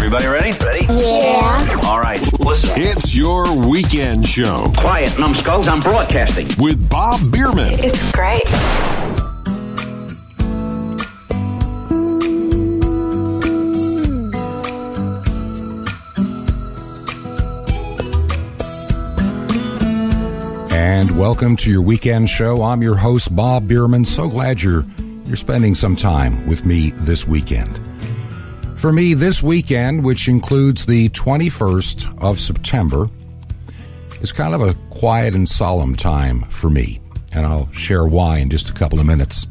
Everybody ready? Ready? Yeah. All right, listen. It's your weekend show. Quiet, numbskulls, I'm broadcasting. With Bob Biermann. It's great. And welcome to your weekend show. I'm your host, Bob Biermann. So glad you're spending some time with me this weekend. For me, this weekend, which includes the 21st of September, is kind of a quiet and solemn time for me, and I'll share why in just a couple of minutes.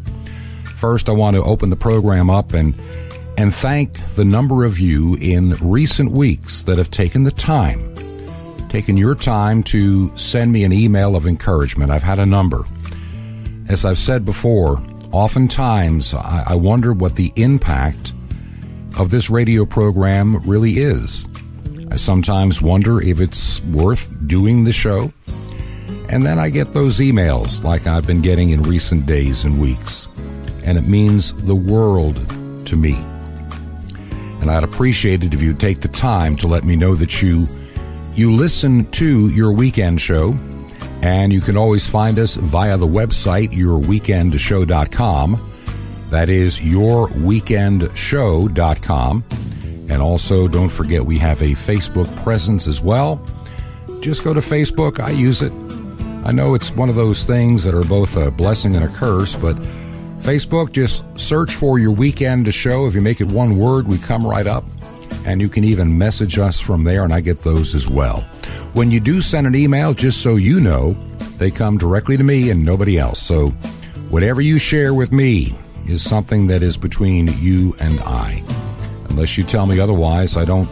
First, I want to open the program up and thank the number of you in recent weeks that have taken your time to send me an email of encouragement. I've had a number. As I've said before, oftentimes I wonder what the impact of this radio program really is. I sometimes wonder if it's worth doing the show. And then I get those emails like I've been getting in recent days and weeks. And it means the world to me. And I'd appreciate it if you'd take the time to let me know that you listen to your weekend show. And you can always find us via the website, yourweekendshow.com. That is yourweekendshow.com. And also, don't forget we have a Facebook presence as well. Just go to Facebook. I use it. I know it's one of those things that are both a blessing and a curse, but Facebook, just search for Your Weekend Show. If you make it one word, we come right up. And you can even message us from there, and I get those as well. When you do send an email, just so you know, they come directly to me and nobody else. So whatever you share with me is something that is between you and I. Unless you tell me otherwise, I don't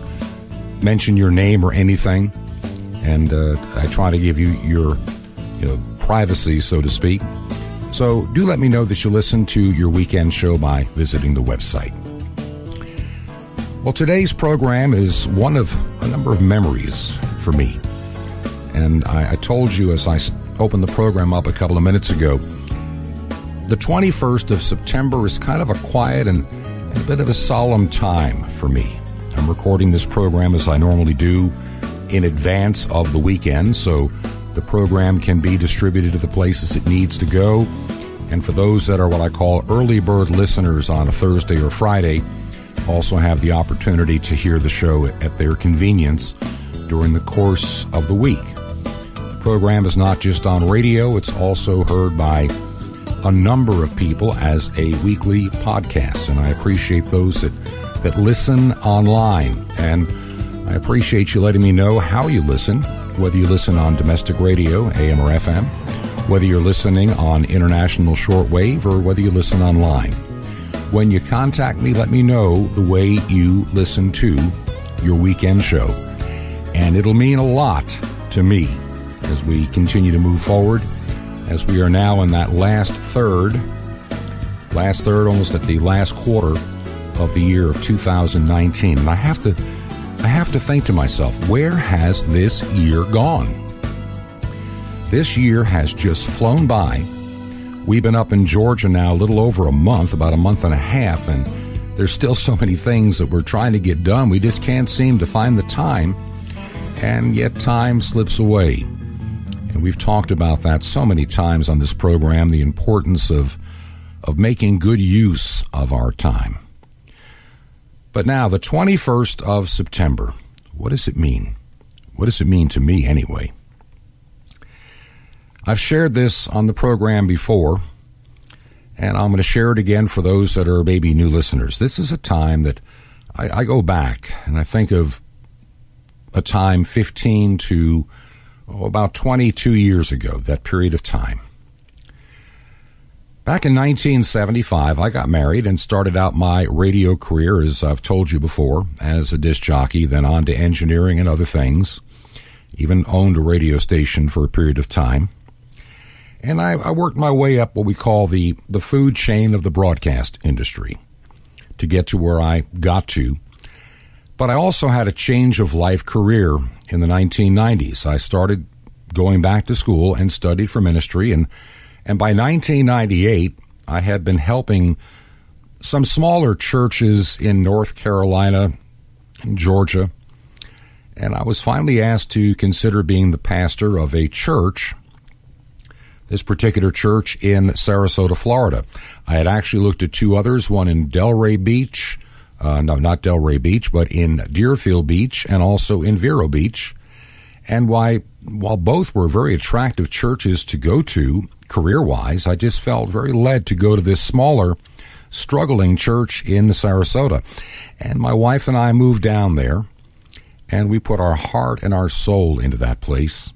mention your name or anything, and I try to give you your privacy, so to speak. So do let me know that you listen to your weekend show by visiting the website. Well, today's program is one of a number of memories for me. And I told you as I opened the program up a couple of minutes ago, the 21st of September is kind of a quiet and a bit of a solemn time for me. I'm recording this program as I normally do in advance of the weekend, so the program can be distributed to the places it needs to go. And for those that are what I call early bird listeners on a Thursday or Friday, also have the opportunity to hear the show at their convenience during the course of the week. The program is not just on radio, it's also heard by a number of people as a weekly podcast, and I appreciate those that listen online, and I appreciate you letting me know how you listen, whether you listen on domestic radio, AM or FM, whether you're listening on international shortwave, or whether you listen online. When you contact me, let me know the way you listen to your weekend show, and it'll mean a lot to me as we continue to move forward, as we are now in that last third, almost at the last quarter of the year of 2019. And I have to think to myself, where has this year gone? This year has just flown by. We've been up in Georgia now a little over a month, about a month and a half, and there's still so many things that we're trying to get done. We just can't seem to find the time, and yet time slips away. And we've talked about that so many times on this program, the importance of making good use of our time. But now, the 21st of September, what does it mean? What does it mean to me anyway? I've shared this on the program before, and I'm going to share it again for those that are maybe new listeners. This is a time that I go back, and I think of a time 15 to about 22 years ago, that period of time. Back in 1975, I got married and started out my radio career, as I've told you before, as a disc jockey, then on to engineering and other things. Even owned a radio station for a period of time. And I worked my way up what we call the food chain of the broadcast industry to get to where I got to. But I also had a change of life career in the 1990s. I started going back to school and studied for ministry, and by 1998, I had been helping some smaller churches in North Carolina in Georgia, and I was finally asked to consider being the pastor of a church, this particular church in Sarasota, Florida. I had actually looked at two others, one in Delray Beach, no, not Delray Beach, but in Deerfield Beach and also in Vero Beach. And while both were very attractive churches to go to career-wise, I just felt very led to go to this smaller, struggling church in Sarasota. And my wife and I moved down there, and we put our heart and our soul into that place.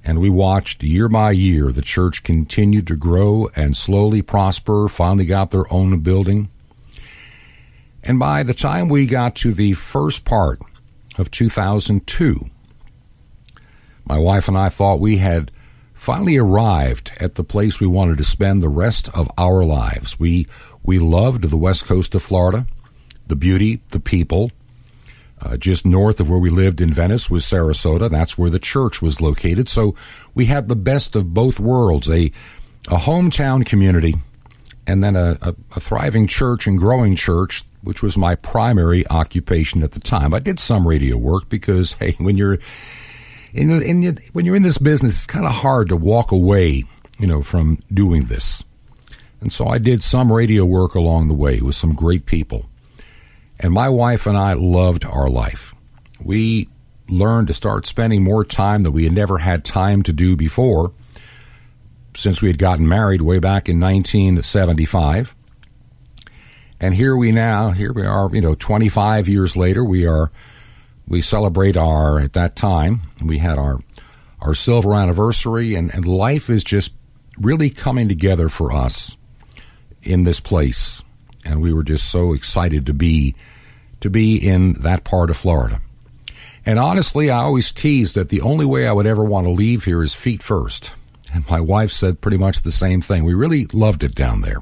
And we watched year by year the church continued to grow and slowly prosper, finally got their own building. And by the time we got to the first part of 2002, my wife and I thought we had finally arrived at the place we wanted to spend the rest of our lives. We loved the west coast of Florida, the beauty, the people. Just north of where we lived in Venice was Sarasota. That's where the church was located. So we had the best of both worlds, a hometown community and then a thriving church and growing church, which was my primary occupation at the time. I did some radio work because, hey, when you're in this business, it's kind of hard to walk away, from doing this. And so I did some radio work along the way with some great people. And my wife and I loved our life. We learned to start spending more time that we had never had time to do before, since we had gotten married way back in 1975. And here we are, 25 years later, we celebrate at that time, we had our silver anniversary, and life is just really coming together for us in this place. And we were just so excited to be in that part of Florida. And honestly, I always teased that the only way I would ever want to leave here is feet first. And my wife said pretty much the same thing. We really loved it down there.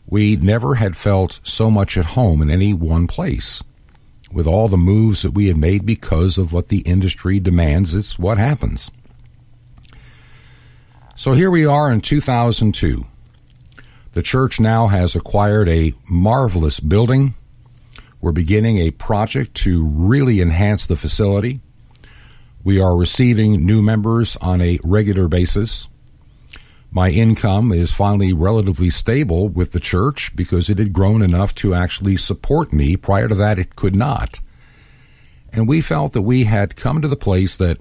We never had felt so much at home in any one place. With all the moves that we had made because of what the industry demands, it's what happens. So here we are in 2002. The church now has acquired a marvelous building. We're beginning a project to really enhance the facility. We are receiving new members on a regular basis. My income is finally relatively stable with the church because it had grown enough to actually support me. Prior to that, it could not. And we felt that we had come to the place that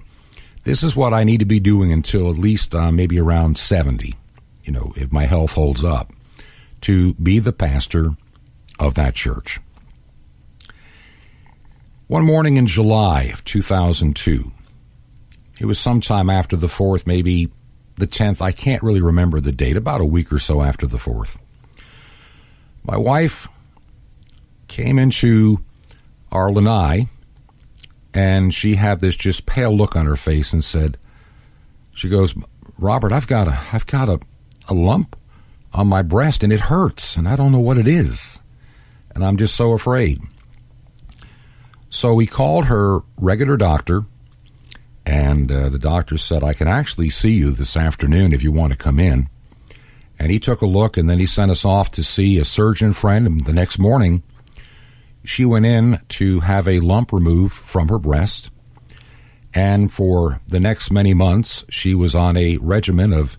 this is what I need to be doing until at least maybe around 70, if my health holds up, to be the pastor of that church. One morning in July of 2002, it was sometime after the 4th, maybe the 10th, I can't really remember the date, about a week or so after the 4th. My wife came into our lanai, and she had this just pale look on her face and said, she goes, "Robert, I've got a lump on my breast, and it hurts, and I don't know what it is, and I'm just so afraid." So we called her regular doctor, and the doctor said, "I can actually see you this afternoon if you want to come in." And he took a look, and then he sent us off to see a surgeon friend. And the next morning, she went in to have a lump removed from her breast. And for the next many months, she was on a regimen of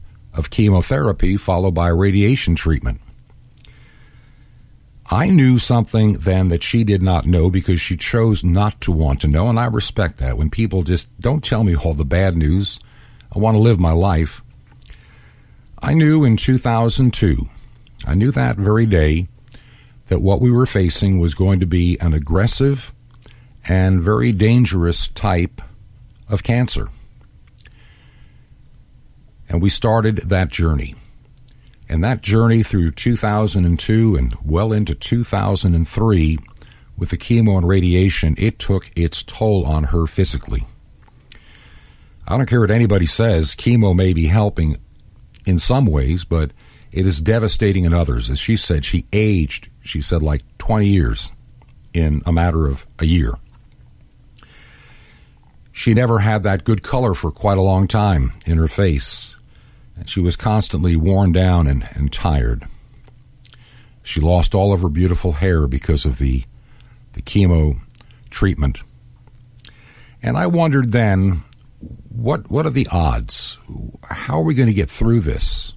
chemotherapy followed by radiation treatment. I knew something then that she did not know because she chose not to want to know, and I respect that. When people just don't tell me all the bad news, I want to live my life. I knew in 2002, I knew that very day, that what we were facing was going to be an aggressive and very dangerous type of cancer. And we started that journey. And that journey through 2002 and well into 2003 with the chemo and radiation, it took its toll on her physically. I don't care what anybody says, chemo may be helping in some ways, but it is devastating in others. As she said, she aged, she said, like 20 years in a matter of a year. She never had that good color for quite a long time in her face. And she was constantly worn down and tired. She lost all of her beautiful hair because of the chemo treatment. And I wondered then, what are the odds? How are we going to get through this?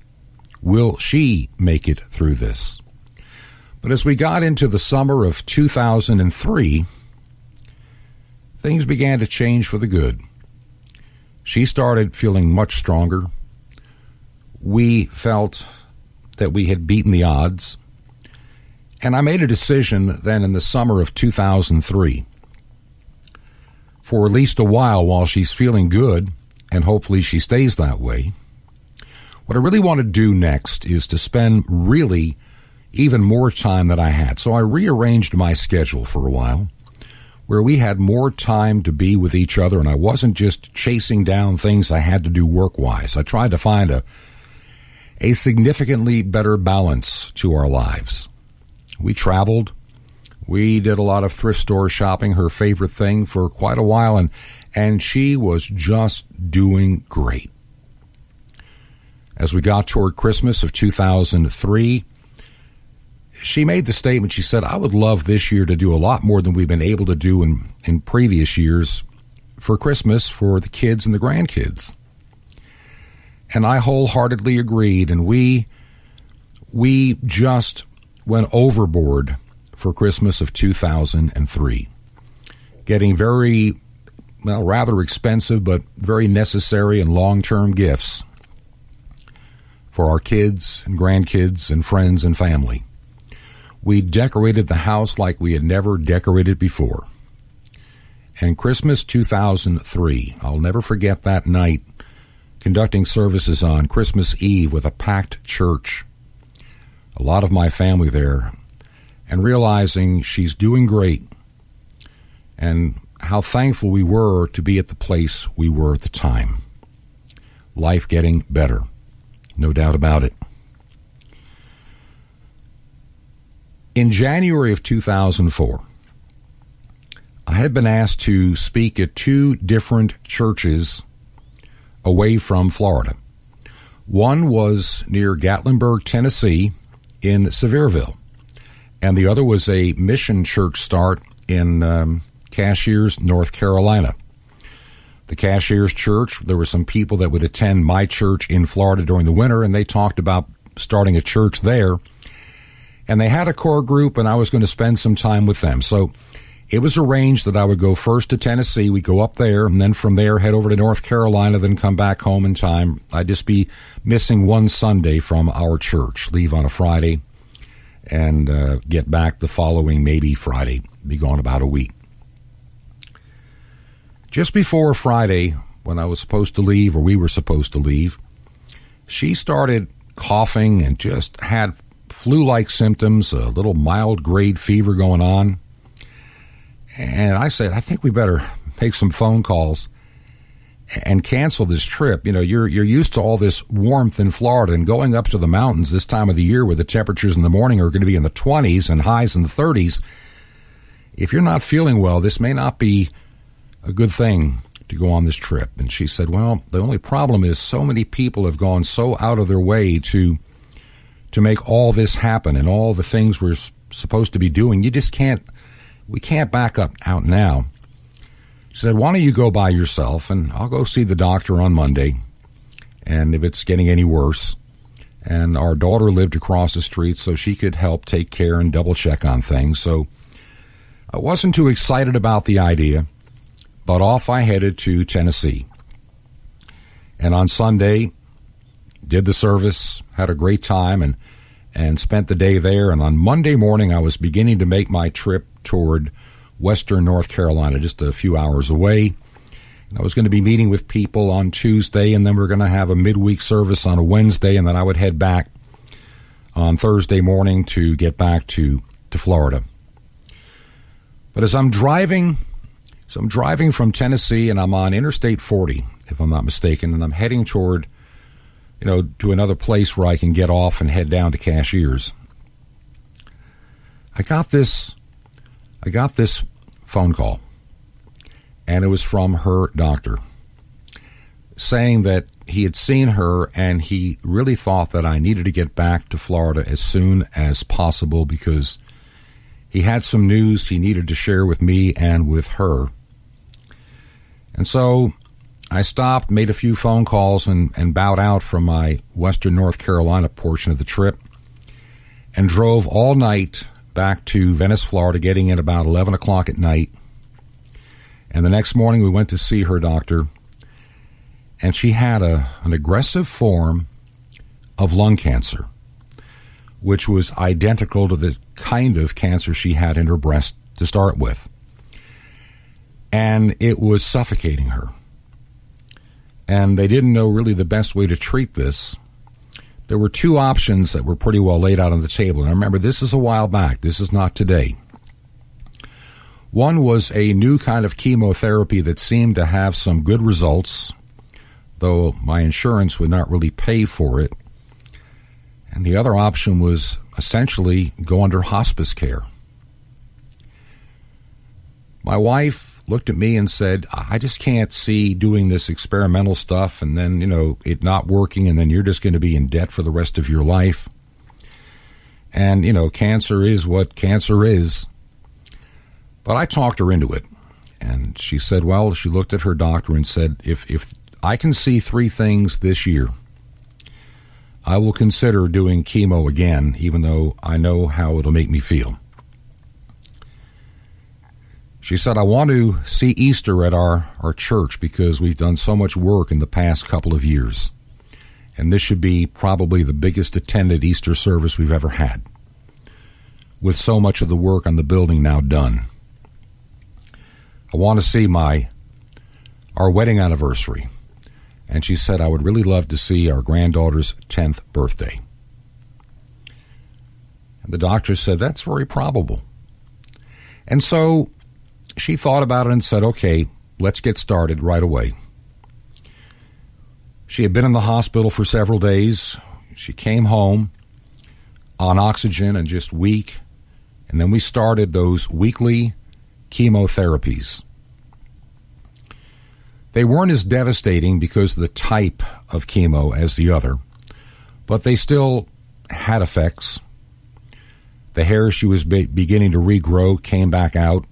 Will she make it through this? But as we got into the summer of 2003, things began to change for the good. She started feeling much stronger. We felt that we had beaten the odds. And I made a decision then in the summer of 2003, for at least a while she's feeling good, and hopefully she stays that way, what I really want to do next is to spend really even more time than I had. So I rearranged my schedule for a while, where we had more time to be with each other, and I wasn't just chasing down things I had to do work-wise. I tried to find a significantly better balance to our lives. We traveled. We did a lot of thrift store shopping, her favorite thing, for quite a while, and she was just doing great. As we got toward Christmas of 2003, she made the statement, she said, I would love this year to do a lot more than we've been able to do in previous years for Christmas for the kids and the grandkids. And I wholeheartedly agreed, and we just went overboard for Christmas of 2003, getting rather expensive but very necessary and long-term gifts for our kids and grandkids and friends and family. We decorated the house like we had never decorated before. And Christmas 2003, I'll never forget that night, conducting services on Christmas Eve with a packed church, a lot of my family there, and realizing she's doing great, and how thankful we were to be at the place we were at the time. Life getting better, no doubt about it. In January of 2004, I had been asked to speak at 2 different churches away from Florida. One was near Gatlinburg, Tennessee, in Sevierville, and the other was a mission church start in Cashiers, North Carolina. The Cashiers Church, there were some people that would attend my church in Florida during the winter, and they talked about starting a church there. And they had a core group, and I was going to spend some time with them. So it was arranged that I would go first to Tennessee. We'd go up there, and then from there head over to North Carolina, then come back home in time. I'd just be missing one Sunday from our church, leave on a Friday, and get back the following maybe Friday, be gone about a week. Just before Friday, when I was supposed to leave, or we were supposed to leave, she started coughing and just had flu-like symptoms, a little mild grade fever going on. And I said, I think we better make some phone calls and cancel this trip. You know, you're used to all this warmth in Florida, and going up to the mountains this time of the year where the temperatures in the morning are going to be in the 20s and highs in the 30s. If you're not feeling well, this may not be a good thing to go on this trip. And she said, well, the only problem is so many people have gone so out of their way to make all this happen, and all the things we're supposed to be doing. We can't back up out now. She said, why don't you go by yourself, and I'll go see the doctor on Monday, and if it's getting any worse. And our daughter lived across the street, so she could help take care and double check on things. So I wasn't too excited about the idea, but off I headed to Tennessee. And on Sunday, did the service, had a great time, and spent the day there. And on Monday morning, I was beginning to make my trip toward western North Carolina, just a few hours away. And I was going to be meeting with people on Tuesday, and then we're going to have a midweek service on a Wednesday, and then I would head back on Thursday morning to get back to Florida. But as I'm driving from Tennessee, and I'm on Interstate 40, if I'm not mistaken, and I'm heading toward, to another place where I can get off and head down to Cashiers. I got this phone call, and it was from her doctor, saying that he had seen her and he really thought that I needed to get back to Florida as soon as possible because he had some news he needed to share with me and with her. And so I stopped, made a few phone calls, and bowed out from my western North Carolina portion of the trip and drove all night back to Venice, Florida, getting in about 11 o'clock at night. And the next morning we went to see her doctor, and she had an aggressive form of lung cancer, which was identical to the kind of cancer she had in her breast to start with. And it was suffocating her. And they didn't know really the best way to treat this. There were two options that were pretty well laid out on the table. And I remember, this is a while back. This is not today. One was a new kind of chemotherapy that seemed to have some good results, though my insurance would not really pay for it. And the other option was essentially go under hospice care. My wife looked at me and said, I just can't see doing this experimental stuff and then, it not working, and then you're just going to be in debt for the rest of your life. And, cancer is what cancer is. But I talked her into it. And she said, well, she looked at her doctor and said, if I can see three things this year, I will consider doing chemo again, even though I know how it'll make me feel. She said, I want to see Easter at our church because we've done so much work in the past couple of years. And this should be probably the biggest attended Easter service we've ever had, with so much of the work on the building now done. I want to see our wedding anniversary. And she said, I would really love to see our granddaughter's 10th birthday. And the doctor said, that's very probable. And so she thought about it and said, okay, let's get started right away. She had been in the hospital for several days. She came home on oxygen and just weak. And then we started those weekly chemotherapies. They weren't as devastating because of the type of chemo as the other, but they still had effects. The hair she was beginning to regrow came back out.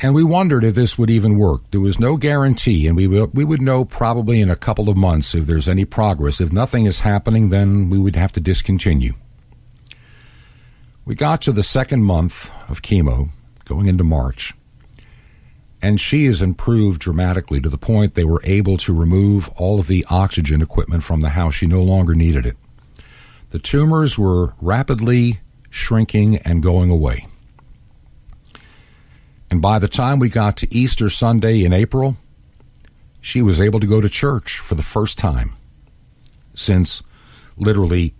And we wondered if this would even work. There was no guarantee, and we would know probably in a couple of months if there's any progress. If nothing is happening, then we would have to discontinue. We got to the second month of chemo, going into March, and she has improved dramatically to the point they were able to remove all of the oxygen equipment from the house. She no longer needed it. The tumors were rapidly shrinking and going away. And by the time we got to Easter Sunday in April, she was able to go to church for the first time since literally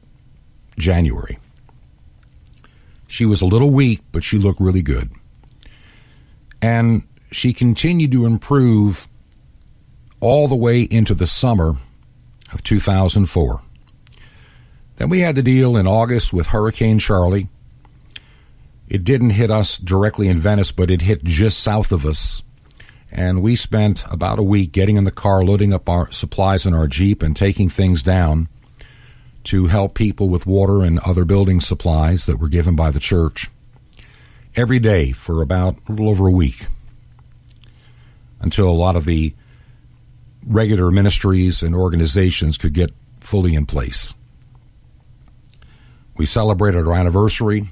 January. She was a little weak, but she looked really good. And she continued to improve all the way into the summer of 2004. Then we had to deal in August with Hurricane Charlie. It didn't hit us directly in Venice, but it hit just south of us. And we spent about a week getting in the car, loading up our supplies in our Jeep and taking things down to help people with water and other building supplies that were given by the church every day for about a little over a week, until a lot of the regular ministries and organizations could get fully in place. We celebrated our anniversary,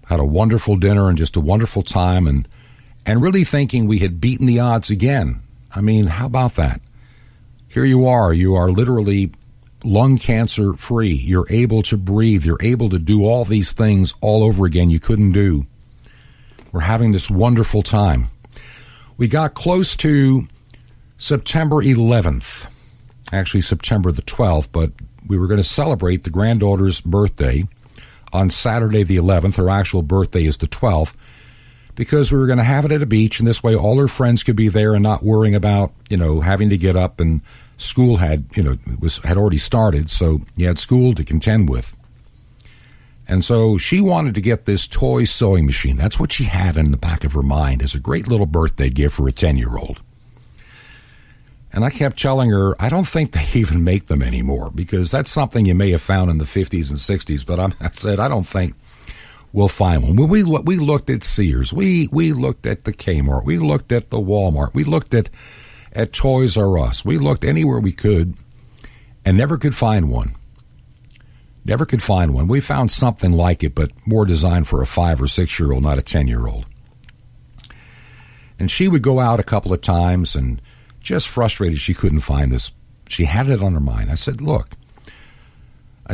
had a wonderful dinner and just a wonderful time, and really thinking we had beaten the odds again. I mean, how about that? Here you are literally lung cancer free. You're able to breathe. You're able to do all these things all over again you couldn't do. We're having this wonderful time. We got close to September 11th, actually September the 12th, but we were going to celebrate the granddaughter's birthday on Saturday the 11th. Her actual birthday is the 12th, because we were going to have it at a beach, and this way all her friends could be there and not worrying about, having to get up, and school had already started, so you had school to contend with. And so she wanted to get this toy sewing machine. That's what she had in the back of her mind as a great little birthday gift for a 10-year-old. And I kept telling her, I don't think they even make them anymore, because that's something you may have found in the 50s and 60s, but I said, I don't think we'll find one. When we looked at Sears, we looked at the Kmart, we looked at the Walmart, we looked at Toys R Us, we looked anywhere we could and never could find one. Never could find one. We found something like it, but more designed for a 5 or 6-year-old, not a 10-year-old. And she would go out a couple of times and just frustrated she couldn't find this. She had it on her mind. I said, look,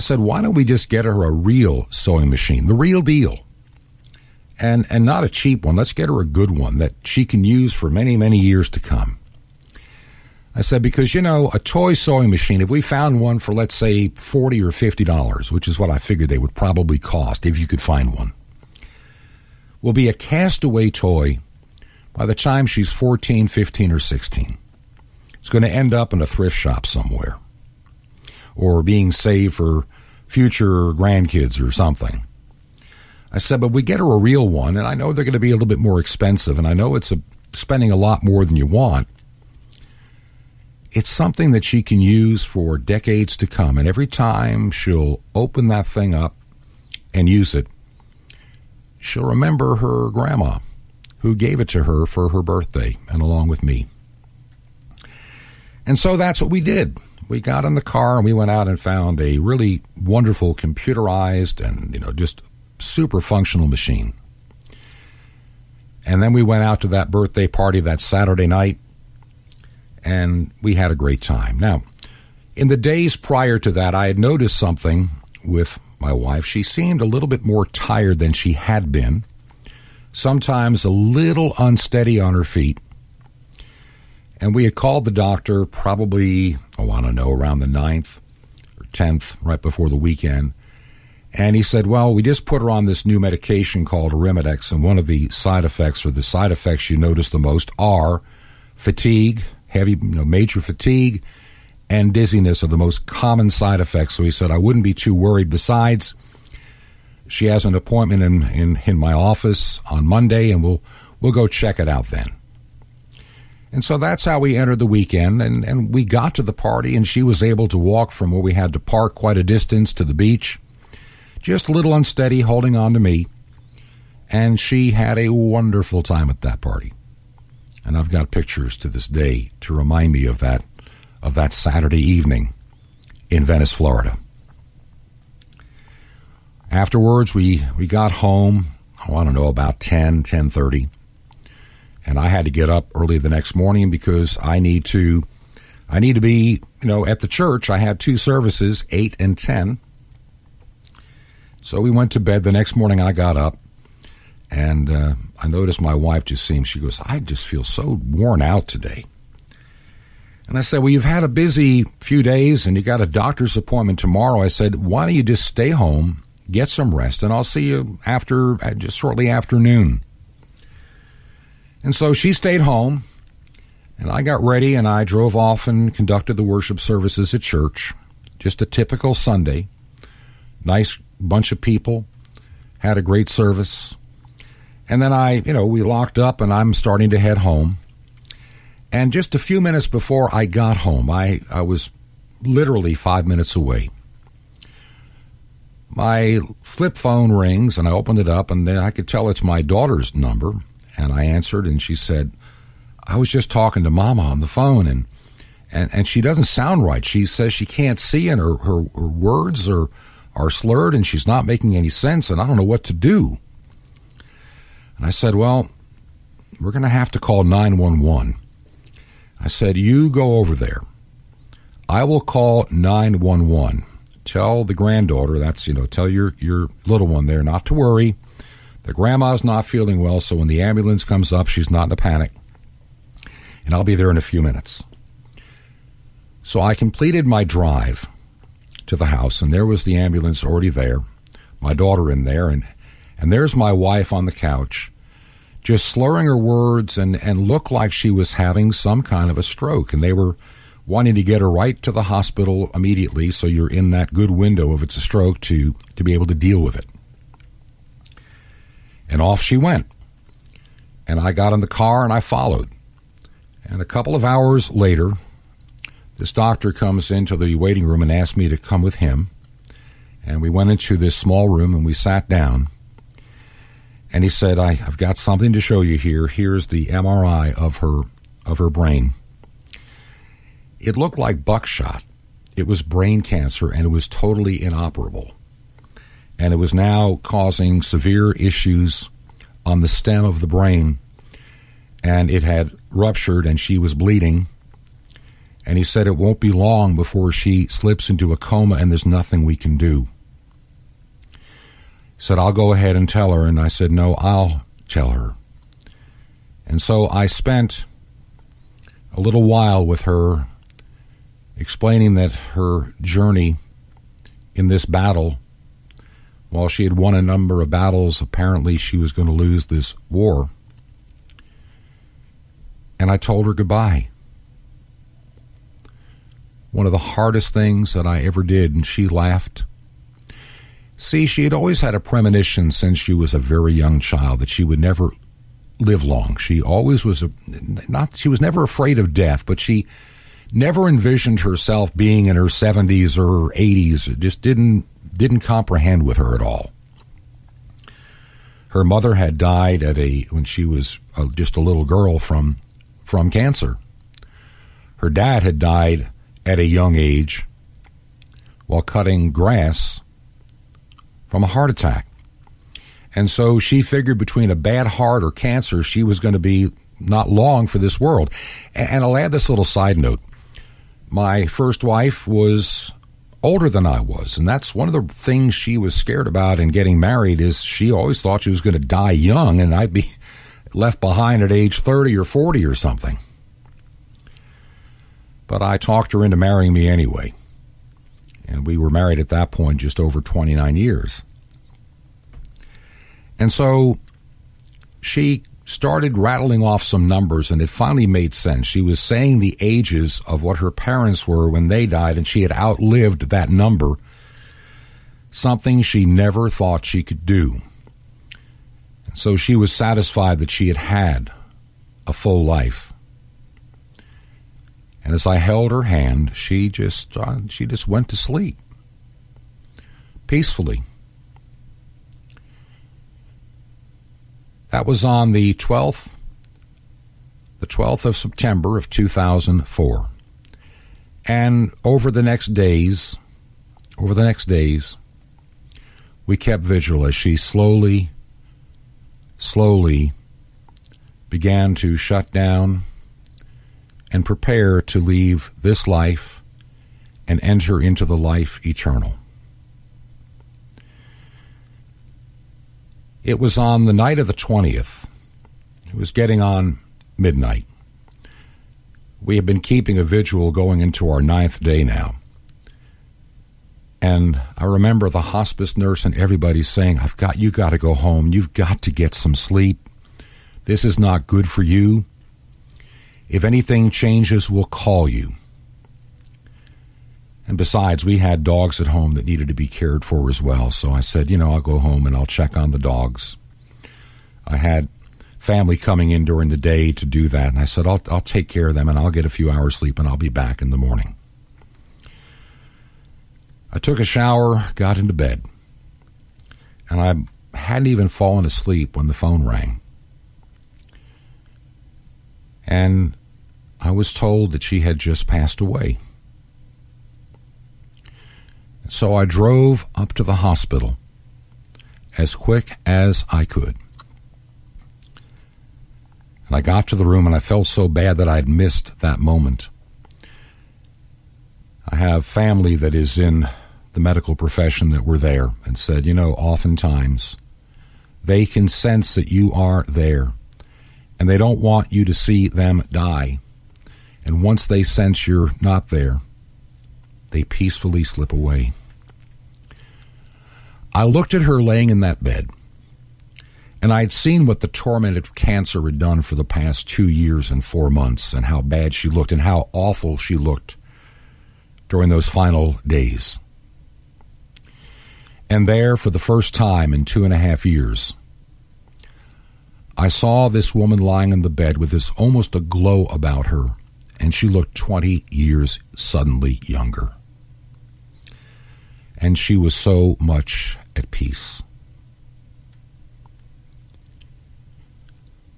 why don't we just get her a real sewing machine, the real deal, and not a cheap one. Let's get her a good one that she can use for many, many years to come. I said, because, a toy sewing machine, if we found one for, let's say, $40 or $50, which is what I figured they would probably cost if you could find one, will be a castaway toy by the time she's 14, 15, or 16. It's going to end up in a thrift shop somewhere or being saved for future grandkids or something. I said, but we get her a real one, and I know they're going to be a little bit more expensive, and I know it's spending a lot more than you want. It's something that she can use for decades to come, and every time she'll open that thing up and use it, she'll remember her grandma who gave it to her for her birthday, and along with me. And so that's what we did. We got in the car and we went out and found a really wonderful computerized and, just super functional machine. And then we went out to that birthday party that Saturday night, and we had a great time. Now, in the days prior to that, I had noticed something with my wife. She seemed a little bit more tired than she had been, sometimes a little unsteady on her feet. And we had called the doctor probably, around the 9th or 10th, right before the weekend. And he said, well, we just put her on this new medication called Arimidex, and one of the side effects, or the side effects you notice the most, are fatigue, major fatigue, and dizziness are the most common side effects. So he said, I wouldn't be too worried. Besides, she has an appointment in my office on Monday, and we'll go check it out then. And so that's how we entered the weekend, and we got to the party, and she was able to walk from where we had to park quite a distance to the beach, just a little unsteady, holding on to me, and she had a wonderful time at that party. And I've got pictures to this day to remind me of that Saturday evening in Venice, Florida. Afterwards, we got home, about 10:30. And I had to get up early the next morning because I need to be, at the church. I had 2 services, 8 and 10. So we went to bed. The next morning I got up, and I noticed my wife she goes, I just feel so worn out today. And I said, well, you've had a busy few days, and you got a doctor's appointment tomorrow. I said, why don't you just stay home, get some rest, and I'll see you just shortly after noon. And so she stayed home, and I got ready, and I drove off and conducted the worship services at church. Just a typical Sunday. Nice bunch of people. Had a great service. And then we locked up, and I'm starting to head home. And just a few minutes before I got home, I was literally 5 minutes away. My flip phone rings, and I opened it up, and then I could tell it's my daughter's number. And I answered, and she said, I was just talking to Mama on the phone, and she doesn't sound right. She says she can't see, and her words are slurred, and she's not making any sense, and I don't know what to do. And I said, well, we're going to have to call 911. I said, you go over there. I will call 911. Tell the granddaughter, tell your little one there not to worry. The grandma's not feeling well, so when the ambulance comes up, she's not in a panic. And I'll be there in a few minutes. So I completed my drive to the house, and there was the ambulance already there, my daughter in there, and there's my wife on the couch, just slurring her words and looked like she was having some kind of a stroke. And they were wanting to get her right to the hospital immediately, so you're in that good window if it's a stroke to be able to deal with it. And off she went. And I got in the car and I followed. And a couple of hours later, This doctor comes into the waiting room and asked me to come with him. And we went into this small room and we sat down. And he said, I've got something to show you here. Here's the MRI of her brain. It looked like buckshot. It was brain cancer, and it was totally inoperable. And it was now causing severe issues on the stem of the brain. And it had ruptured, and she was bleeding. And he said it won't be long before she slips into a coma, and there's nothing we can do. He said, I'll go ahead and tell her. And I said, no, I'll tell her. And so I spent a little while with her, explaining that her journey in this battle, while she had won a number of battles, apparently she was going to lose this war. And I told her goodbye. One of the hardest things that I ever did, and she laughed. See, she had always had a premonition since she was a very young child that she would never live long. She always was she was never afraid of death, but she never envisioned herself being in her 70s or 80s. It just didn't comprehend with her at all. Her mother had died when she was just a little girl from cancer. Her dad had died at a young age while cutting grass from a heart attack. And so she figured between a bad heart or cancer, she was going to be not long for this world. And I'll add this little side note. My first wife was older than I was, and that's one of the things she was scared about in getting married, is she always thought she was going to die young and I'd be left behind at age 30 or 40 or something. But I talked her into marrying me anyway. And we were married at that point just over 29 years. And so she started rattling off some numbers, and it finally made sense. She was saying the ages of what her parents were when they died, and she had outlived that number, something she never thought she could do. And so she was satisfied that she had had a full life. And as I held her hand, she just went to sleep peacefully. That was on the 12th of September of 2004. And over the next days, we kept vigil as she slowly began to shut down and prepare to leave this life and enter into the life eternal. It was on the night of the 20th. It was getting on midnight. We have been keeping a vigil going into our 9th day now. And I remember the hospice nurse and everybody saying, you got to go home. You've got to get some sleep. This is not good for you. If anything changes, we'll call you. And besides, we had dogs at home that needed to be cared for as well. So I said, I'll go home and I'll check on the dogs. I had family coming in during the day to do that. And I said, I'll take care of them and I'll get a few hours sleep and I'll be back in the morning. I took a shower, got into bed. And I hadn't even fallen asleep when the phone rang. And I was told that she had just passed away. So I drove up to the hospital as quick as I could. And I got to the room and I felt so bad that I'd missed that moment. I have family that is in the medical profession that were there and said, oftentimes they can sense that you are there. And they don't want you to see them die. And once they sense you're not there, they peacefully slip away. I looked at her laying in that bed, and I had seen what the torment of cancer had done for the past 2 years and 4 months, and how bad she looked and how awful she looked during those final days. And there, for the first time in 2.5 years, I saw this woman lying in the bed with this almost a glow about her, and she looked 20 years suddenly younger. And she was so much at peace.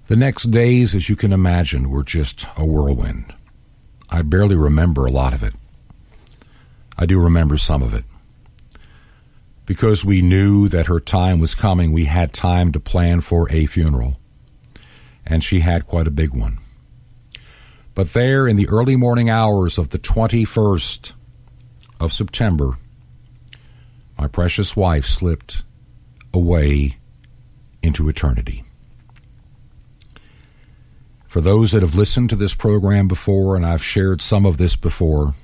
The next days, as you can imagine, were just a whirlwind. I barely remember a lot of it. I do remember some of it. Because we knew that her time was coming, we had time to plan for a funeral. And she had quite a big one. But there, in the early morning hours of the 21st of September, my precious wife slipped away into eternity. For those that have listened to this program before, and I've shared some of this before,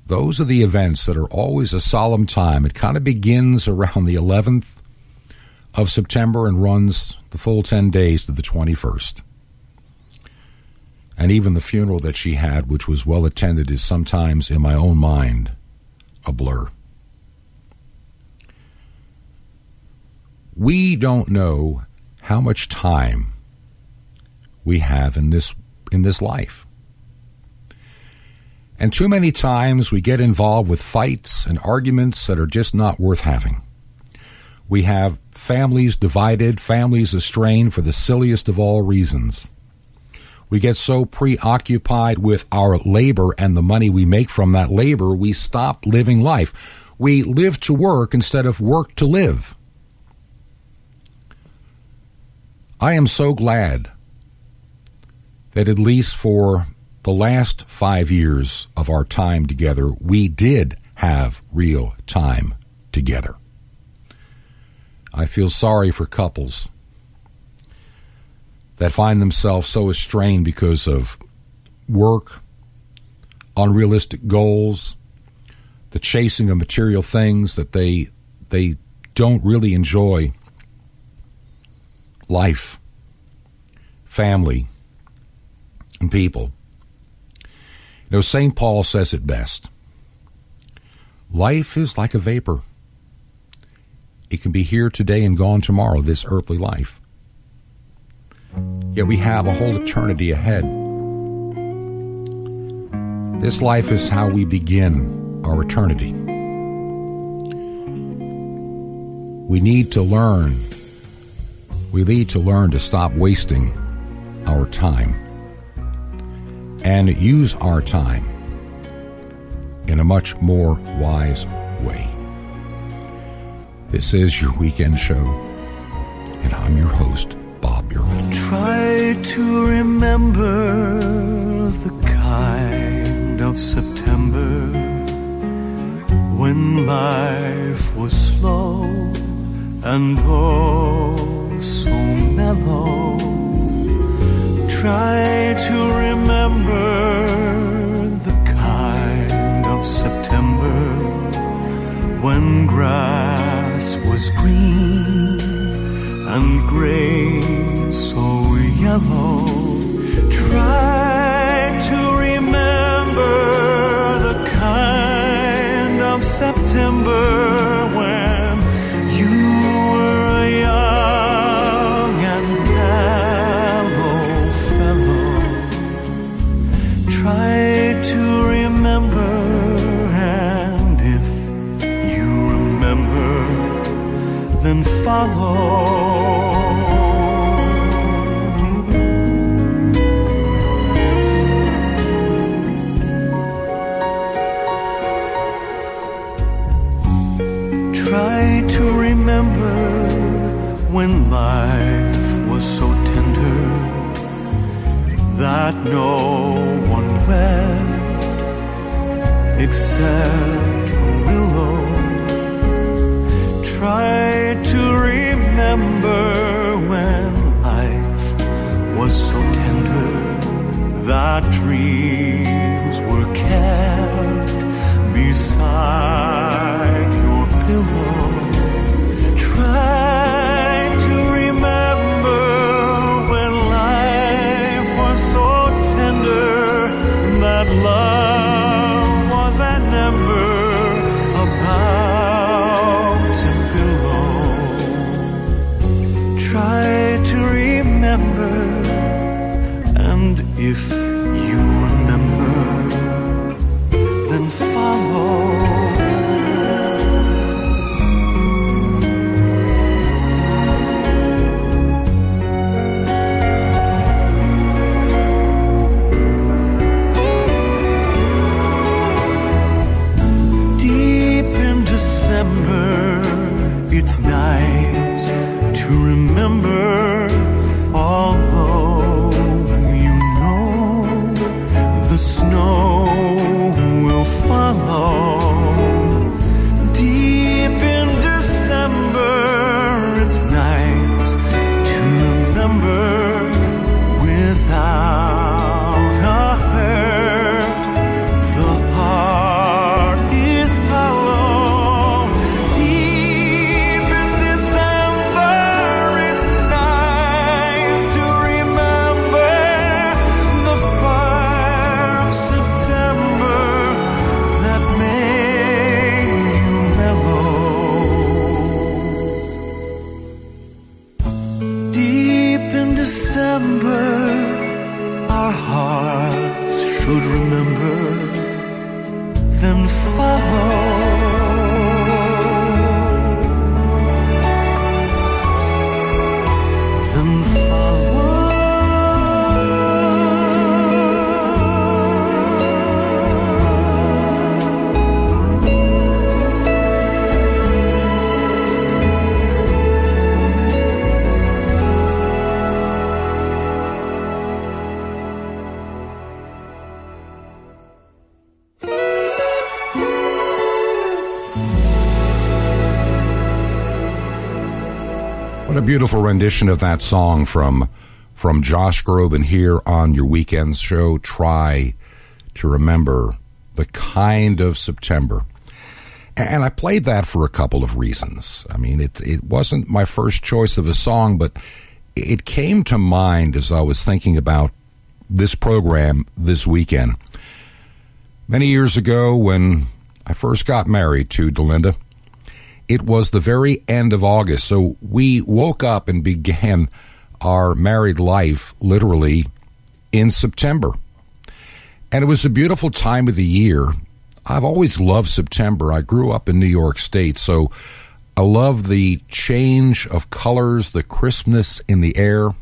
those are the events that are always a solemn time. It kind of begins around the 11th of September and runs the full 10 days to the 21st. And even the funeral that she had, which was well attended, is sometimes, in my own mind, a blur. We don't know how much time we have in this life. And too many times we get involved with fights and arguments that are just not worth having. We have families divided, families estranged for the silliest of all reasons. We get so preoccupied with our labor and the money we make from that labor, we stop living life. We live to work instead of work to live. I am so glad that at least for the last 5 years of our time together, we did have real time together. I feel sorry for couples that find themselves so estranged because of work, unrealistic goals, the chasing of material things that they don't really enjoy life, family, and people. You know, St. Paul says it best. Life is like a vapor. It can be here today and gone tomorrow, this earthly life. Yet we have a whole eternity ahead. This life is how we begin our eternity. We need to learn to stop wasting our time and use our time in a much more wise way. This is your weekend show, and I'm your host, Bob Biermann. Try to remember the kind of September when life was slow and oh so mellow. Try to remember the kind of September when grass was green and grain so yellow. Try to remember the kind of September when you were a young and mellow fellow. Try to remember, and if you remember, then follow. Try to remember when life was so tender that no one wept except the willow. Try to remember when life was so tender that dreams were kept beside your pillow. Try to remember when life was so tender that love was an ember about to billow. Try to remember, and if you December our hearts should remember, then follow. Then follow. What a beautiful rendition of that song from Josh Groban here on your weekend show. Try to remember the kind of September. And I played that for a couple of reasons. I mean, it wasn't my first choice of a song, but it came to mind as I was thinking about this program this weekend. Many years ago, when I first got married to Delinda, it was the very end of August, so we woke up and began our married life literally in September. And it was a beautiful time of the year. I've always loved September. I grew up in New York State, so I love the change of colors, the crispness in the air.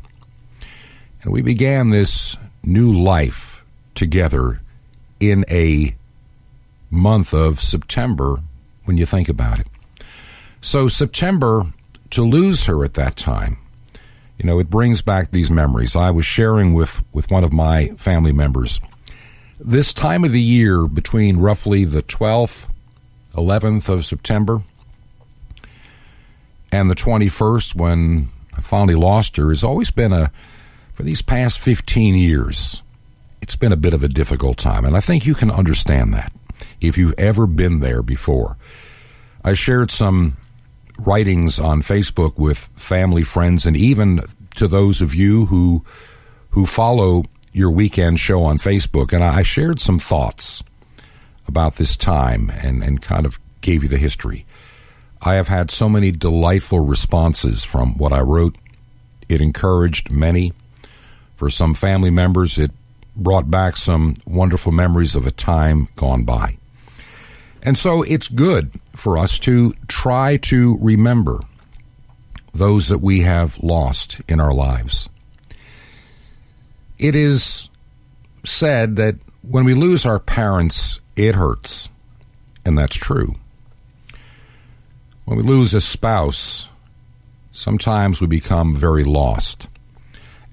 And we began this new life together in a month of September when you think about it. So September, to lose her at that time, you know, it brings back these memories. I was sharing with one of my family members. This time of the year, between roughly the 12th, 11th of September and the 21st, when I finally lost her, has always been for these past 15 years, it's been a bit of a difficult time. And I think you can understand that if you've ever been there before. I shared some writings on Facebook with family, friends, and even to those of you who follow your weekend show on Facebook. And I shared some thoughts about this time and kind of gave you the history. I have had so many delightful responses from what I wrote. It encouraged many. For some family members, it brought back some wonderful memories of a time gone by. And so it's good for us to try to remember those that we have lost in our lives. It is said that when we lose our parents, it hurts, and that's true. When we lose a spouse, sometimes we become very lost.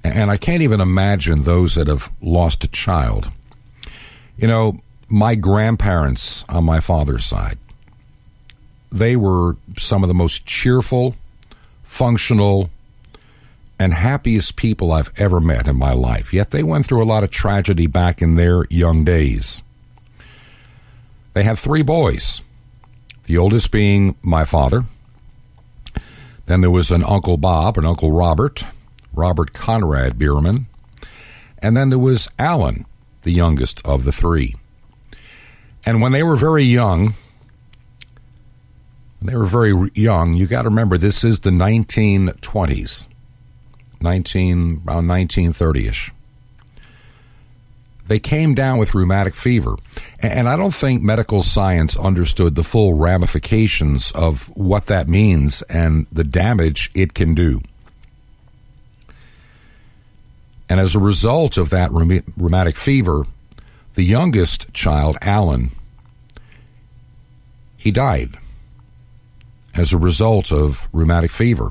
And I can't even imagine those that have lost a child. You know, my grandparents on my father's side, they were some of the most cheerful, functional, and happiest people I've ever met in my life. Yet they went through a lot of tragedy back in their young days. They had 3 boys, the oldest being my father. Then there was an Uncle Bob and Uncle Robert Conrad Biermann. And then there was Alan, the youngest of the 3. And when they were very young, you got to remember this is the 1920s, around 1930-ish. They came down with rheumatic fever. And I don't think medical science understood the full ramifications of what that means and the damage it can do. And as a result of that rheumatic fever, the youngest child, Alan, he died as a result of rheumatic fever.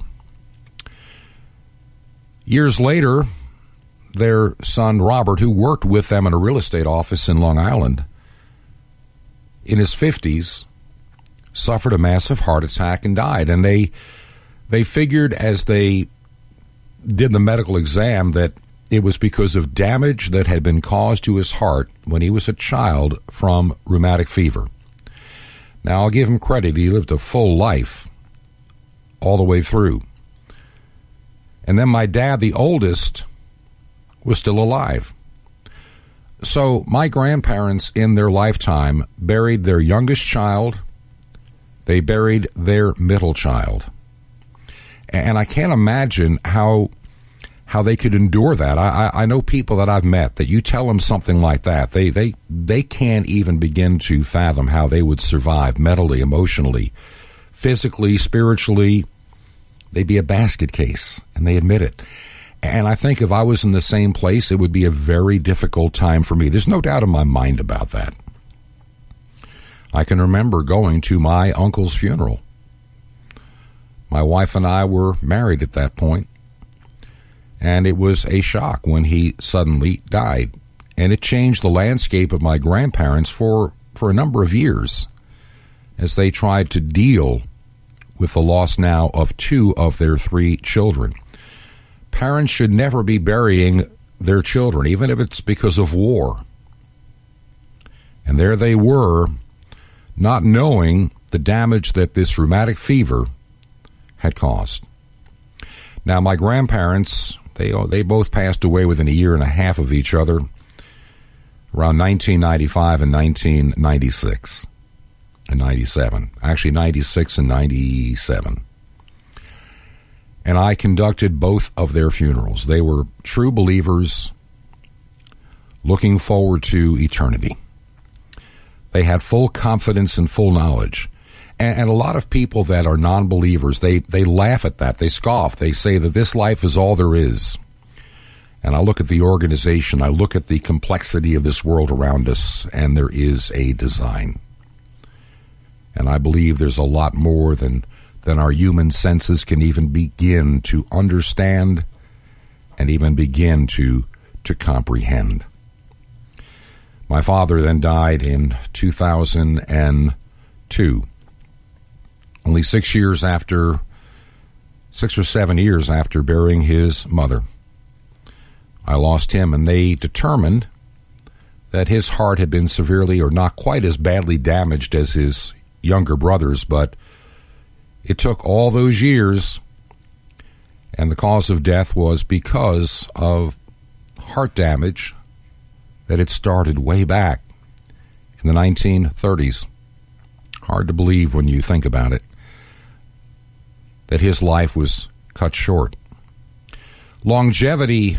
Years later, their son, Robert, who worked with them in a real estate office in Long Island, in his 50s, suffered a massive heart attack and died. And they figured as they did the medical exam that it was because of damage that had been caused to his heart when he was a child from rheumatic fever. Now, I'll give him credit. He lived a full life all the way through. And then my dad, the oldest, was still alive. So my grandparents in their lifetime buried their youngest child. They buried their middle child. And I can't imagine how how they could endure that. I know people that I've met that you tell them something like that, they can't even begin to fathom how they would survive mentally, emotionally, physically, spiritually. They'd be a basket case, and they admit it. And I think if I was in the same place, it would be a very difficult time for me. There's no doubt in my mind about that. I can remember going to my uncle's funeral. My wife and I were married at that point, and it was a shock when he suddenly died. And it changed the landscape of my grandparents for a number of years as they tried to deal with the loss now of 2 of their 3 children. Parents should never be burying their children, even if it's because of war. And there they were, not knowing the damage that this rheumatic fever had caused. Now, my grandparents, they both passed away within a year and a half of each other, around 1995 and 1996 and 97. Actually, 96 and 97. And I conducted both of their funerals. They were true believers looking forward to eternity. They had full confidence and full knowledge. And a lot of people that are non-believers, they laugh at that. They scoff. They say that this life is all there is. And I look at the organization, I look at the complexity of this world around us, and there is a design. And I believe there's a lot more than our human senses can even begin to understand and even begin to comprehend. My father then died in 2002. Only 6 or 7 years after burying his mother. I lost him, and they determined that his heart had been severely or not quite as badly damaged as his younger brother's, but it took all those years, and the cause of death was because of heart damage that had started way back in the 1930s. Hard to believe when you think about it, that his life was cut short. Longevity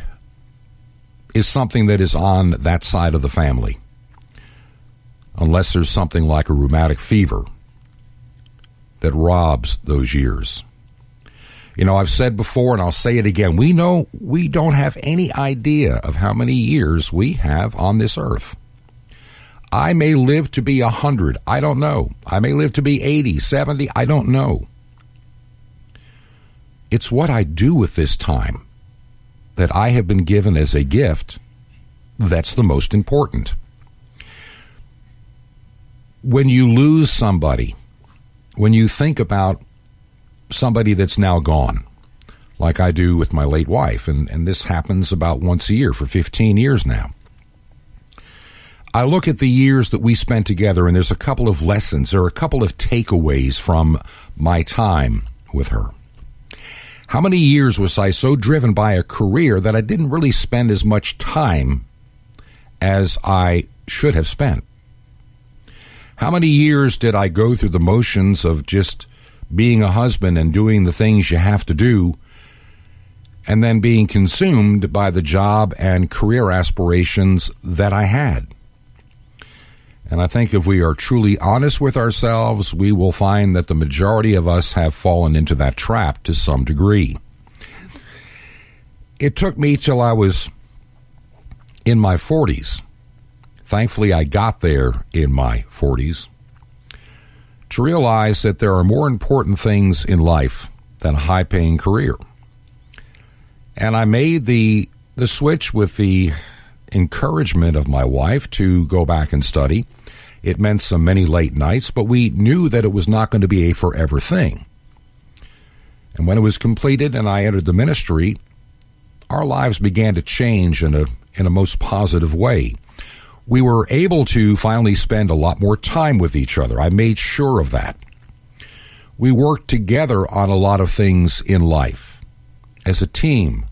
is something that is on that side of the family, unless there's something like a rheumatic fever that robs those years. You know, I've said before, and I'll say it again, we know we don't have any idea of how many years we have on this earth. I may live to be 100, I don't know. I may live to be 80, 70, I don't know. It's what I do with this time that I have been given as a gift that's the most important. When you lose somebody, when you think about somebody that's now gone, like I do with my late wife, and this happens about once a year for 15 years now, I look at the years that we spent together, and there's a couple of lessons, or a couple of takeaways from my time with her. How many years was I so driven by a career that I didn't really spend as much time as I should have spent? How many years did I go through the motions of just being a husband and doing the things you have to do, and then being consumed by the job and career aspirations that I had? And I think if we are truly honest with ourselves, we will find that the majority of us have fallen into that trap to some degree. It took me till I was in my 40s. Thankfully, I got there in my 40s to realize that there are more important things in life than a high-paying career. And I made the switch with the encouragement of my wife to go back and study. It meant some many late nights, but we knew that it was not going to be a forever thing. And when it was completed and I entered the ministry, our lives began to change in a most positive way. We were able to finally spend a lot more time with each other. I made sure of that. We worked together on a lot of things in life as a team,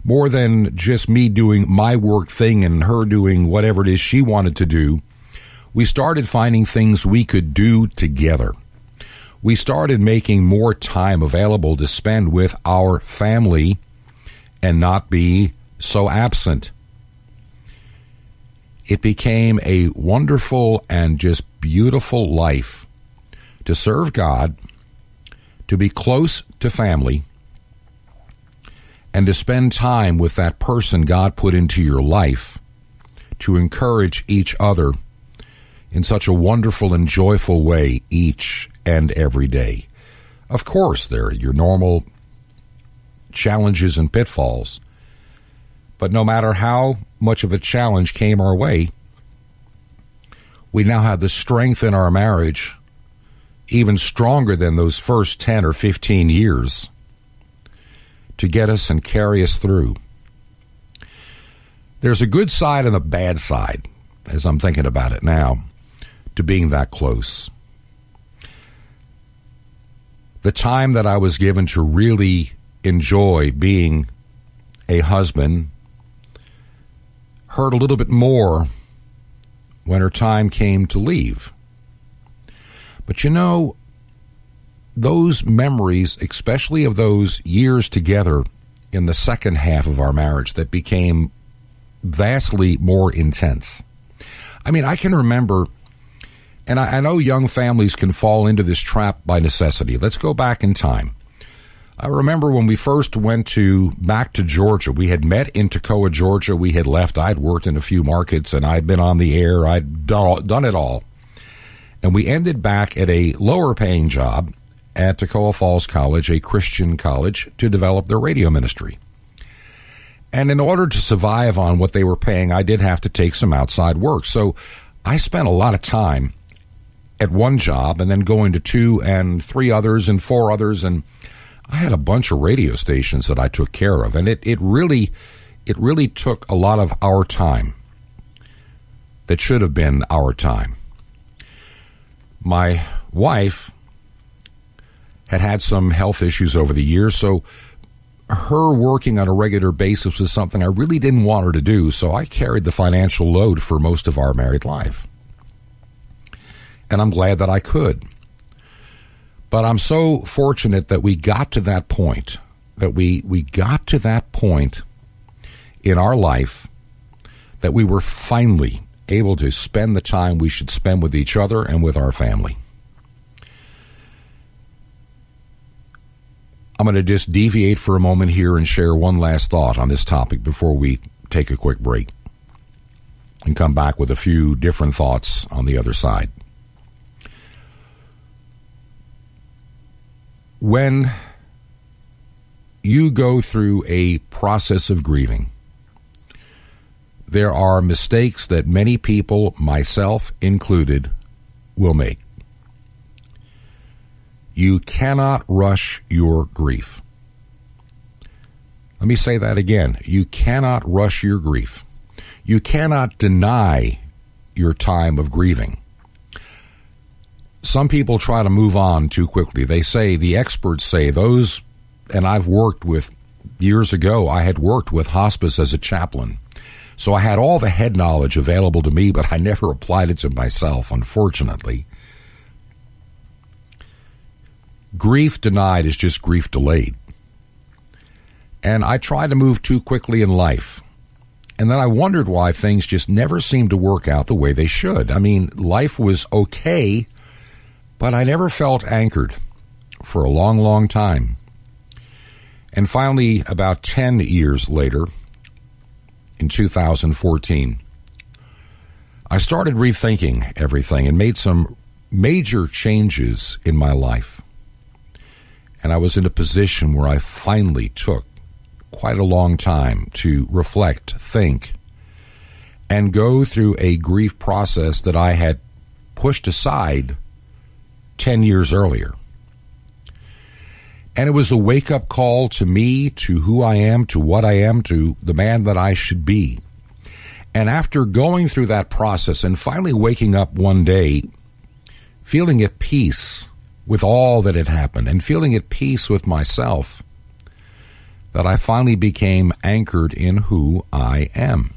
more than just me doing my work thing and her doing whatever it is she wanted to do. We started finding things we could do together. We started making more time available to spend with our family and not be so absent. It became a wonderful and just beautiful life to serve God, to be close to family, and to spend time with that person God put into your life to encourage each other in such a wonderful and joyful way each and every day. Of course, there are your normal challenges and pitfalls, but no matter how much of a challenge came our way, we now have the strength in our marriage, even stronger than those first 10 or 15 years, to get us and carry us through. There's a good side and a bad side, as I'm thinking about it now, to being that close. The time that I was given to really enjoy being a husband hurt a little bit more when her time came to leave. But you know, those memories, especially of those years together in the second half of our marriage that became vastly more intense. I mean, I can remember, and I know young families can fall into this trap by necessity. Let's go back in time. I remember when we first went back to Georgia. We had met in Toccoa, Georgia. We had left. I'd worked in a few markets, and I'd been on the air. I'd done it all. And we ended back at a lower-paying job at Toccoa Falls College, a Christian college, to develop their radio ministry. And in order to survive on what they were paying, I did have to take some outside work. So I spent a lot of time at one job and then going to 2 and 3 others and 4 others, and I had a bunch of radio stations that I took care of, and it really took a lot of our time that should have been our time. My wife had some health issues over the years, so her working on a regular basis was something I really didn't want her to do, so I carried the financial load for most of our married life. And I'm glad that I could. But I'm so fortunate that we got to that point, that we got to that point in our life that we were finally able to spend the time we should spend with each other and with our family. I'm going to just deviate for a moment here and share one last thought on this topic before we take a quick break and come back with a few different thoughts on the other side. When you go through a process of grieving, there are mistakes that many people, myself included, will make. You cannot rush your grief. Let me say that again. You cannot rush your grief. You cannot deny your time of grieving. Some people try to move on too quickly. They say, the experts say, those, and I've worked with, years ago, I had worked with hospice as a chaplain. So I had all the head knowledge available to me, but I never applied it to myself, unfortunately. Grief denied is just grief delayed. And I tried to move too quickly in life. And then I wondered why things just never seemed to work out the way they should. I mean, life was okay, but I never felt anchored for a long, long time. And finally, about 10 years later, in 2014, I started rethinking everything and made some major changes in my life. And I was in a position where I finally took quite a long time to reflect, think, and go through a grief process that I had pushed aside 10 years earlier. And it was a wake-up call to me, to who I am, to what I am, to the man that I should be. And after going through that process and finally waking up one day, feeling at peace with all that had happened and feeling at peace with myself, that I finally became anchored in who I am.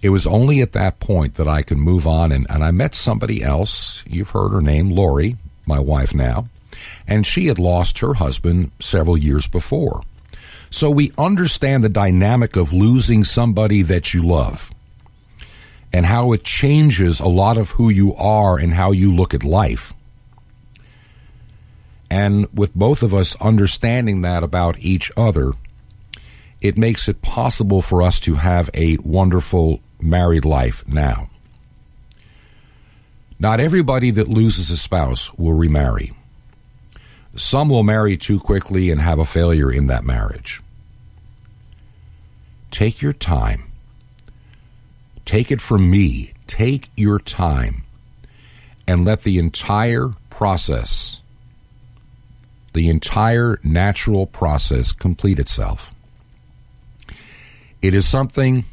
It was only at that point that I could move on, and I met somebody else. You've heard her name, Lori, my wife now, and she had lost her husband several years before. So we understand the dynamic of losing somebody that you love and how it changes a lot of who you are and how you look at life. And with both of us understanding that about each other, it makes it possible for us to have a wonderful married life now. Not everybody that loses a spouse will remarry. Some will marry too quickly and have a failure in that marriage. Take your time. Take it from me. Take your time and let the entire process, the entire natural process complete itself. It is something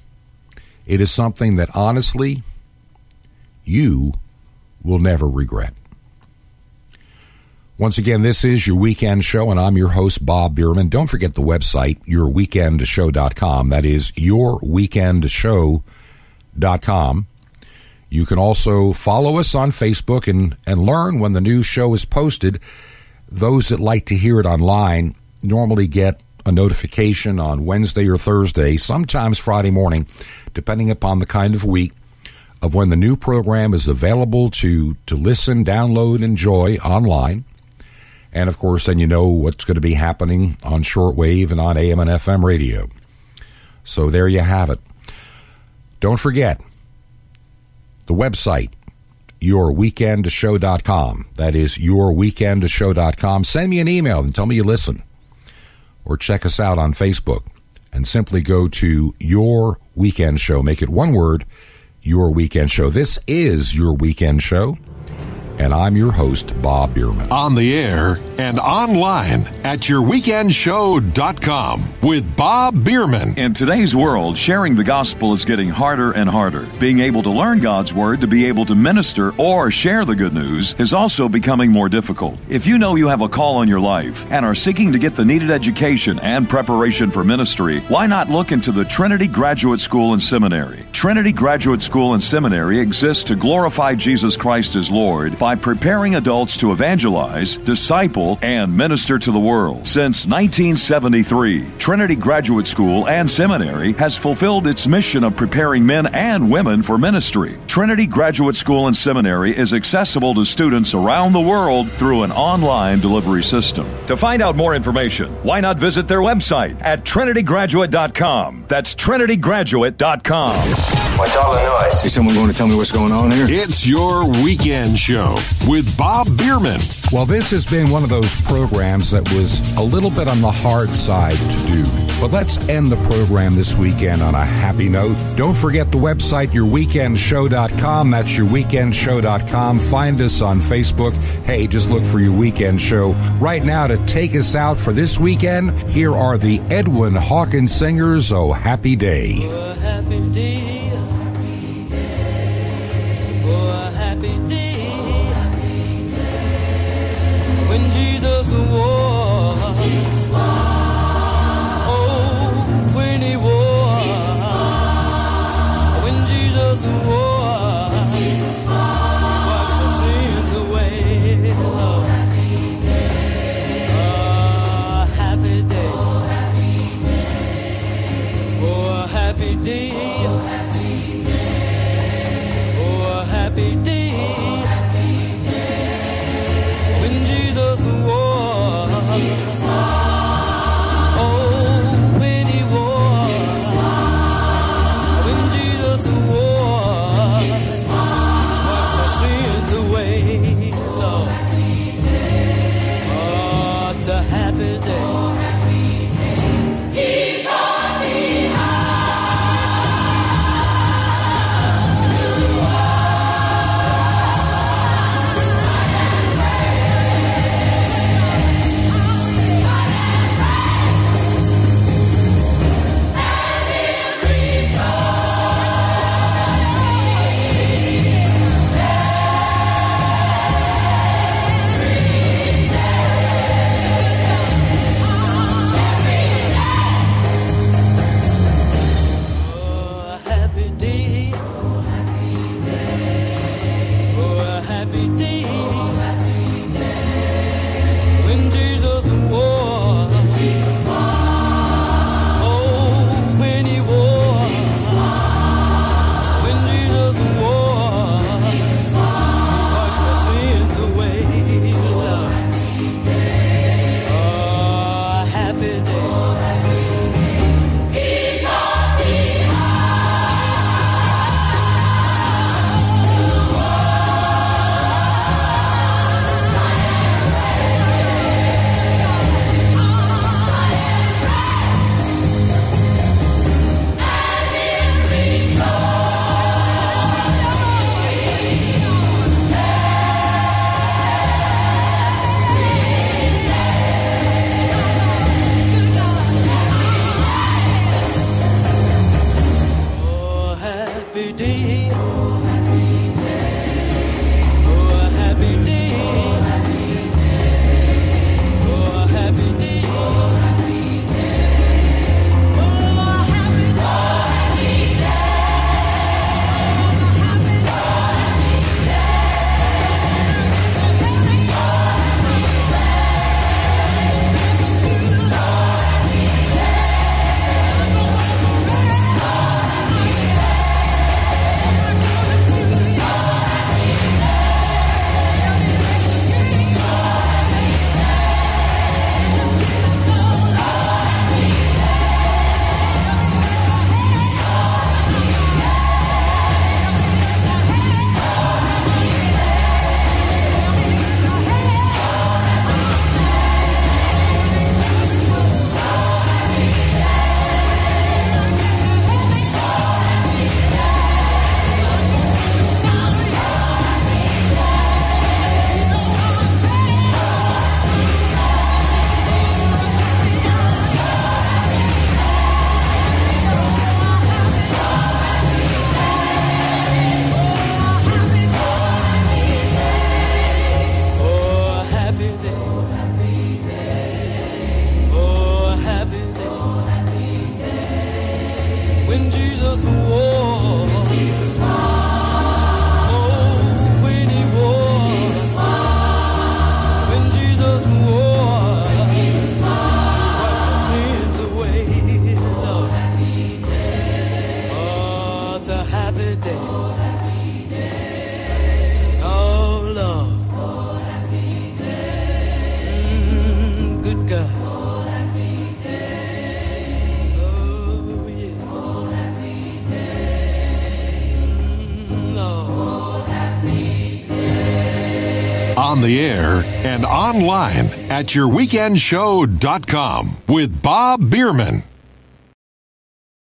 that honestly you will never regret. Once again, this is Your Weekend Show, and I'm your host, Bob Biermann. Don't forget the website, yourweekendshow.com. That is yourweekendshow.com. You can also follow us on Facebook and learn when the new show is posted. Those that like to hear it online normally get a notification on Wednesday or Thursday, sometimes Friday morning, depending upon the kind of week, of when the new program is available to listen, download, enjoy online. And, of course, then you know what's going to be happening on shortwave and on AM and FM radio. So there you have it. Don't forget the website, yourweekendshow.com. That is yourweekendshow.com. Send me an email and tell me you listen. Or check us out on Facebook and simply go to Your Weekend Show. Make it one word, Your Weekend Show. This is Your Weekend Show, and I'm your host, Bob Biermann. On the air and online at yourweekendshow.com with Bob Biermann. In today's world, sharing the gospel is getting harder and harder. Being able to learn God's word to be able to minister or share the good news is also becoming more difficult. If you know you have a call on your life and are seeking to get the needed education and preparation for ministry, why not look into the Trinity Graduate School and Seminary? Trinity Graduate School and Seminary exists to glorify Jesus Christ as Lord by preparing adults to evangelize, disciple, and minister to the world. Since 1973, Trinity Graduate School and Seminary has fulfilled its mission of preparing men and women for ministry. Trinity Graduate School and Seminary is accessible to students around the world through an online delivery system. To find out more information, why not visit their website at trinitygraduate.com. That's trinitygraduate.com. What's all the noise? Is someone going to tell me what's going on here? It's Your Weekend Show with Bob Biermann. Well, this has been one of those programs that was a little bit on the hard side to do. But let's end the program this weekend on a happy note. Don't forget the website, yourweekendshow.com. That's yourweekendshow.com. Find us on Facebook. Hey, just look for Your Weekend Show. Right now, to take us out for this weekend, here are the Edwin Hawkins Singers, Oh Happy Day. Oh, a happy day. Oh, a happy day. When Jesus wore, oh, when he wore, when Jesus wore, he washed my sins away. Oh, happy day. Oh, happy day. Oh, happy day. Oh, happy day. When Jesus wore, oh, when he wore, when Jesus wore, washed my sins away, Lord. Oh, it's a happy day. when Jesus wore. Oh, when he wore. When Jesus wore. Wash your sins away, Lord. Oh, it's a happy day. Oh, Lord. Good God. Oh, yeah. Lord. On the air and online at yourweekendshow.com with Bob Biermann.